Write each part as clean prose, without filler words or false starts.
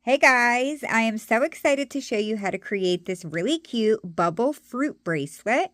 Hey guys, I am so excited to show you how to create this really cute bubble fruit bracelet.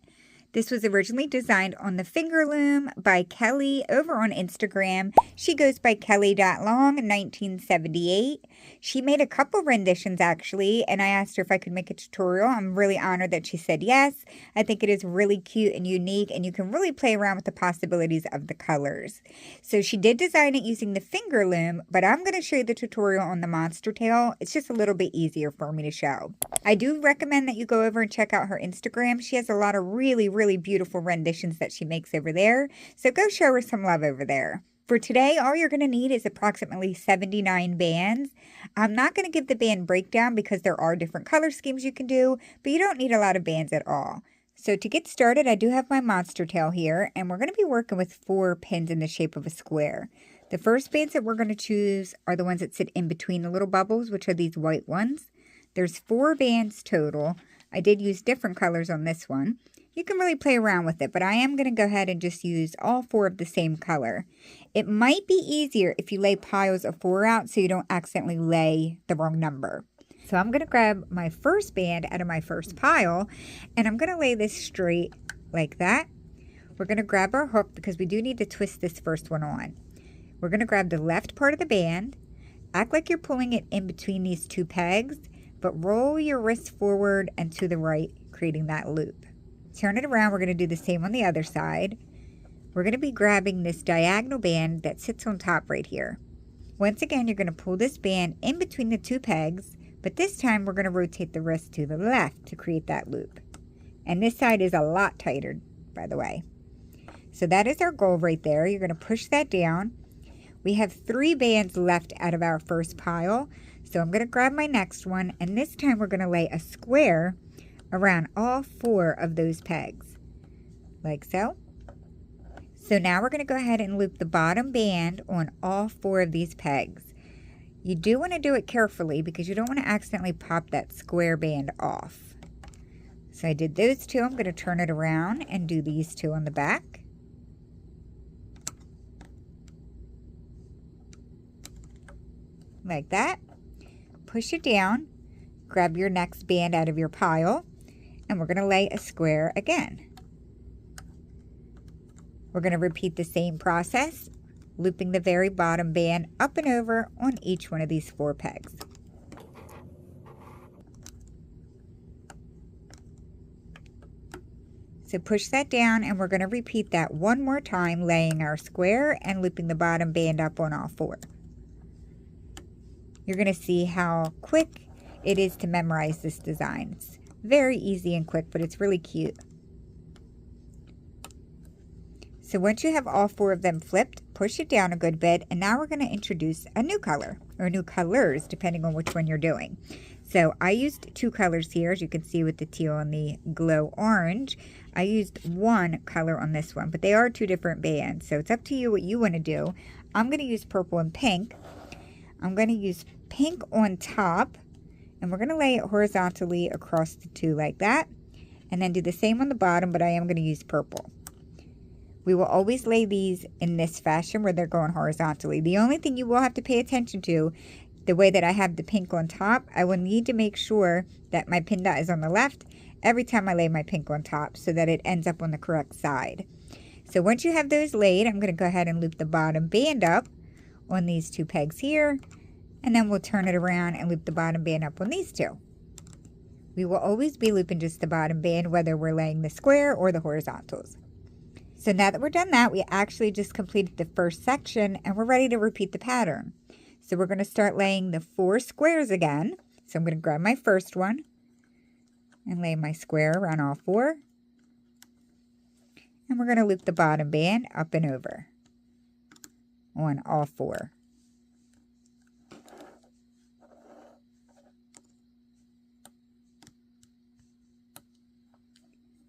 This was originally designed on the finger loom by Kelly over on Instagram. She goes by Kelly.long1978. She made a couple renditions actually, and I asked her if I could make a tutorial. I'm really honored that she said yes. I think it is really cute and unique, and you can really play around with the possibilities of the colors. So she did design it using the finger loom, but I'm going to show you the tutorial on the monster tail. It's just a little bit easier for me to show. I do recommend that you go over and check out her Instagram. She has a lot of really beautiful renditions that she makes over there. So go show her some love over there. For today, all you're going to need is approximately 79 bands. I'm not going to give the band breakdown because there are different color schemes you can do, but you don't need a lot of bands at all. So to get started, I do have my monster tail here, and we're going to be working with 4 pins in the shape of a square. The first bands that we're going to choose are the ones that sit in between the little bubbles, which are these white ones. There's 4 bands total. I did use different colors on this one. You can really play around with it, but I am going to go ahead and just use all 4 of the same color. It might be easier if you lay piles of 4 out so you don't accidentally lay the wrong number. So I'm going to grab my first band out of my first pile, and I'm going to lay this straight like that. We're going to grab our hook because we do need to twist this first one on. We're going to grab the left part of the band, act like you're pulling it in between these 2 pegs, but roll your wrist forward and to the right, creating that loop. Turn it around. We're going to do the same on the other side. We're going to be grabbing this diagonal band that sits on top right here. Once again, you're going to pull this band in between the 2 pegs, but this time we're going to rotate the wrist to the left to create that loop. And this side is a lot tighter, by the way. So that is our goal right there. You're going to push that down. We have 3 bands left out of our first pile. So I'm going to grab my next one, and this time we're going to lay a square around all 4 of those pegs, like so. So now we're going to go ahead and loop the bottom band on all 4 of these pegs. You do want to do it carefully because you don't want to accidentally pop that square band off. So I did those 2. I'm going to turn it around and do these 2 on the back. Like that. Push it down. Grab your next band out of your pile. And we're going to lay a square again. We're going to repeat the same process, looping the very bottom band up and over on each one of these 4 pegs. So push that down, and we're going to repeat that one more time, laying our square and looping the bottom band up on all 4. You're going to see how quick it is to memorize this design. It's very easy and quick, but it's really cute. So once you have all 4 of them flipped, push it down a good bit, and now we're going to introduce a new color, or new colors, depending on which one you're doing. So I used 2 colors here, as you can see with the teal and the glow orange. I used 1 color on this one, but they are 2 different bands, so it's up to you what you want to do. I'm going to use purple and pink. I'm going to use pink on top, and we're going to lay it horizontally across the 2 like that, and then do the same on the bottom, but I am going to use purple. We will always lay these in this fashion where they're going horizontally. The only thing you will have to pay attention to, the way that I have the pink on top, I will need to make sure that my pin dot is on the left every time I lay my pink on top so that it ends up on the correct side. So once you have those laid, I'm going to go ahead and loop the bottom band up on these 2 pegs here, and then we'll turn it around and loop the bottom band up on these 2. We will always be looping just the bottom band, whether we're laying the square or the horizontals. So now that we're done that, we actually just completed the first section, and we're ready to repeat the pattern. So we're going to start laying the 4 squares again. So I'm going to grab my first one and lay my square around all 4. And we're going to loop the bottom band up and over on all 4.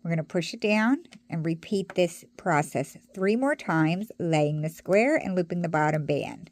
We're going to push it down and repeat this process 3 more times, laying the square and looping the bottom band.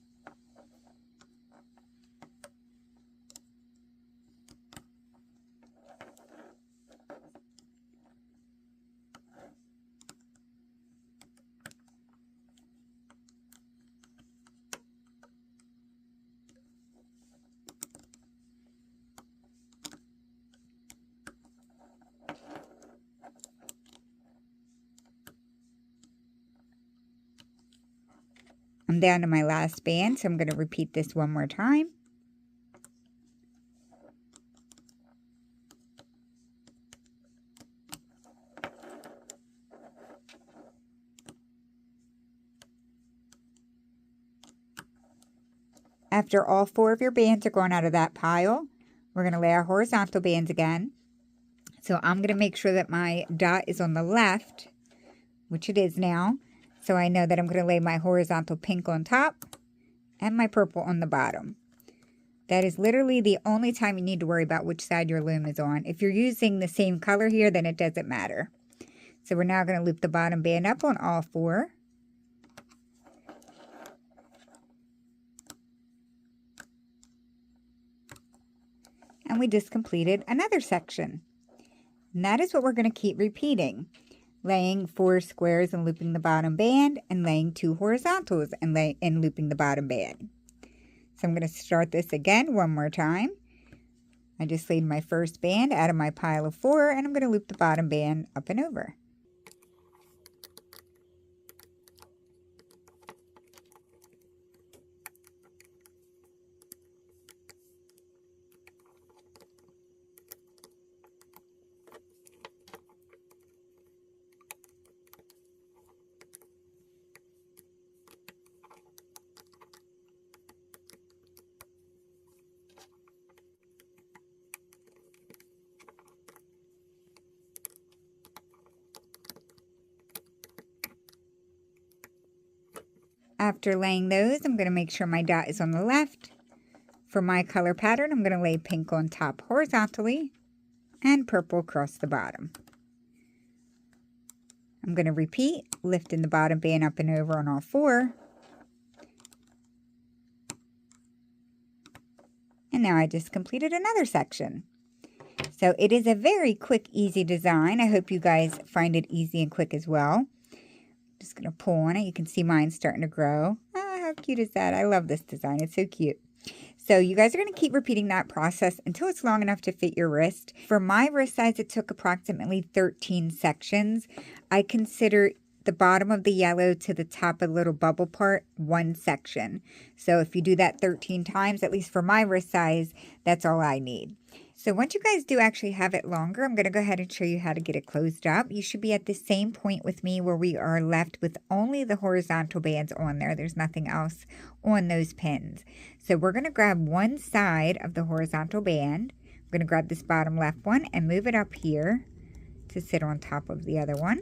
I'm down to my last band, so I'm going to repeat this one more time. After all 4 of your bands are gone out of that pile, we're going to lay our horizontal bands again. So I'm going to make sure that my dot is on the left, which it is now. So I know that I'm going to lay my horizontal pink on top and my purple on the bottom. That is literally the only time you need to worry about which side your loom is on. If you're using the same color here, then it doesn't matter. So we're now going to loop the bottom band up on all 4. And we just completed another section. And that is what we're going to keep repeating. Laying 4 squares and looping the bottom band, and laying 2 horizontals and looping the bottom band. So I'm going to start this again one more time. I just laid my first band out of my pile of 4, and I'm going to loop the bottom band up and over. After laying those, I'm going to make sure my dot is on the left. For my color pattern, I'm going to lay pink on top horizontally and purple across the bottom. I'm going to repeat, lifting the bottom band up and over on all 4. And now I just completed another section. So it is a very quick, easy design. I hope you guys find it easy and quick as well. Just going to pull on it. You can see mine starting to grow. Oh, how cute is that? I love this design. It's so cute. So you guys are going to keep repeating that process until it's long enough to fit your wrist. For my wrist size, it took approximately 13 sections. I consider the bottom of the yellow to the top of the little bubble part 1 section. So if you do that 13 times, at least for my wrist size, that's all I need. So once you guys do actually have it longer, I'm going to go ahead and show you how to get it closed up. You should be at the same point with me where we are left with only the horizontal bands on there. There's nothing else on those pins. So we're going to grab one side of the horizontal band. I'm going to grab this bottom left one and move it up here to sit on top of the other one.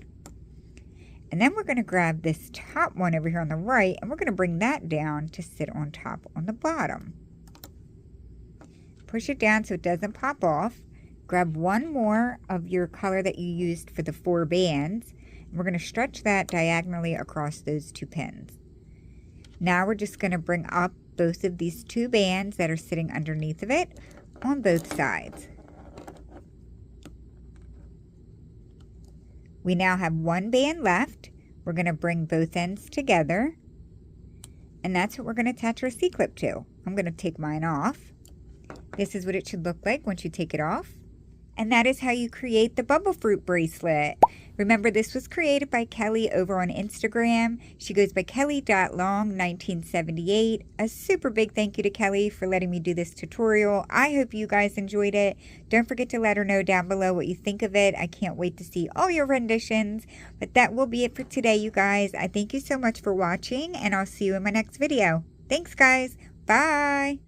And then we're going to grab this top one over here on the right, and we're going to bring that down to sit on top on the bottom. Push it down so it doesn't pop off. Grab one more of your color that you used for the 4 bands. And we're going to stretch that diagonally across those 2 pins. Now we're just going to bring up both of these 2 bands that are sitting underneath of it on both sides. We now have 1 band left. We're going to bring both ends together. And that's what we're going to attach our C-clip to. I'm going to take mine off. This is what it should look like once you take it off. And that is how you create the bubble fruit bracelet. Remember, this was created by Kelly over on Instagram. She goes by Kelly.long1978. A super big thank you to Kelly for letting me do this tutorial. I hope you guys enjoyed it. Don't forget to let her know down below what you think of it. I can't wait to see all your renditions. But that will be it for today, you guys. I thank you so much for watching, and I'll see you in my next video. Thanks, guys. Bye.